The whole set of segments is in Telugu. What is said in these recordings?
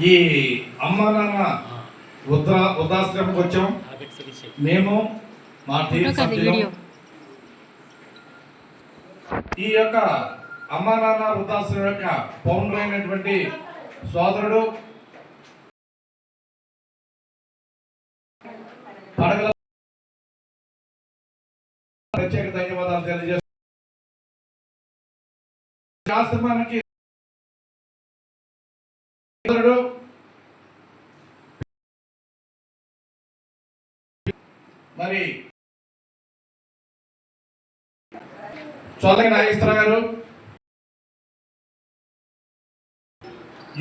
ఈ అమ్మ నాన్న వృద్ధాశ్రమంకి వచ్చాం. మేము మా టీం సభ్యులు ఈ యొక్క అమ్మ నాన్న వృద్ధాశ్రమం యొక్క ఫౌండర్ అయినటువంటి సోదరుడు పడగల ప్రత్యేక ధన్యవాదాలు తెలియజేస్తున్నాను. ఆశ్రమానికి మరి చొల్లగి నాగేశ్వరరావు గారు,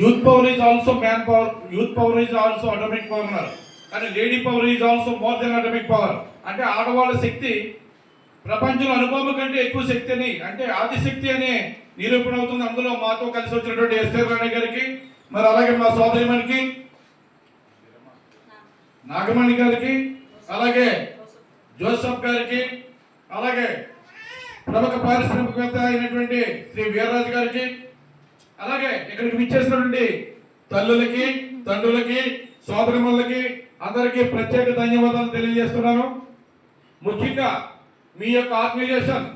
youth power is also man power, youth power is also atomic power అన్నారు. కానీ lady power is also more than atomic power. అంటే ఆడవాళ్ళ శక్తి ప్రపంచంలో అనుభవం కంటే ఎక్కువ శక్తి అని, అంటే ఆదిశక్తి అనే నిరూపణ అవుతుంది. అందులో మాతో కలిసి వచ్చినటువంటి ఎస్ఆర్ రాణి గారికి, మరి అలాగే మా సోదరిమణికి నాగమణి గారికి, అలాగే జోసఫ్ గారికి, అలాగే ప్రముఖ పారిశ్రామికవేత్త అయినటువంటి శ్రీ వీర్రాజు గారికి, అలాగే ఇక్కడికి విచ్చేసినటువంటి తల్లులకి, తండ్రులకి, సోదరిమణులకి అందరికీ ప్రత్యేక ధన్యవాదాలు తెలియజేస్తున్నాను. ముఖ్యంగా మీ యొక్క ఆర్గనైజేషన్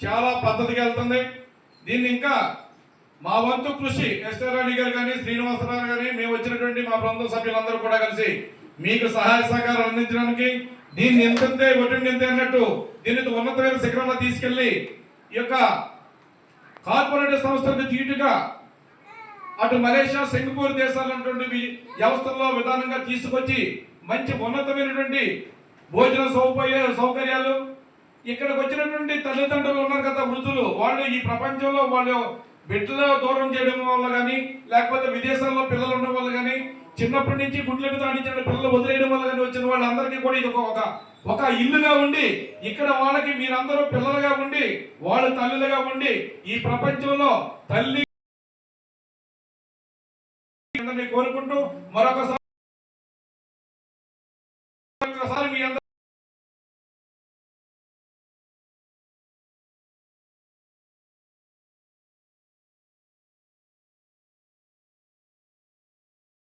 చాలా పద్ధతిగా వెళ్తుంది. దీన్ని ఇంకా మా వంతు కృషి ఎస్ఆర్ రాణి గారు కానీ, శ్రీనివాసరావు గారి, మేము వచ్చినటువంటి మా బృంద సభ్యులందరూ కూడా కలిసి మీకు సహాయ సహకారం అందించడానికి, దీన్ని ఎంతంతే ఒటండి ఎంత అన్నట్టు దీన్ని ఉన్నతమైన శిఖరంలో తీసుకెళ్లి ఈ యొక్క కార్పొరేట్ సంస్థలకు తీటుగా అటు మలేషియా, సింగపూర్ దేశాలన్నటువంటి వ్యవస్థల్లో విధానంగా తీసుకొచ్చి మంచి ఉన్నతమైనటువంటి భోజన సౌకర్యాలు, ఇక్కడికి వచ్చినటువంటి తల్లిదండ్రులు ఉన్నారు కదా వృద్ధులు, వాళ్ళు ఈ ప్రపంచంలో వాళ్ళు బిడ్డలు దూరం చేయడం వల్ల కానీ, లేకపోతే విదేశాల్లో పిల్లలు ఉండడం వల్ల కానీ, చిన్నప్పటి నుంచి గుడ్లకు తాడించిన పిల్లలు వదిలేయడం వల్ల కానీ వచ్చిన వాళ్ళందరికీ కూడా ఇది ఒక ఇల్లుగా ఉండి, ఇక్కడ వాళ్ళకి మీరందరూ పిల్లలుగా ఉండి, వాళ్ళు తల్లులుగా ఉండి, ఈ ప్రపంచంలో తల్లి కోరుకుంటూ మరొకసారి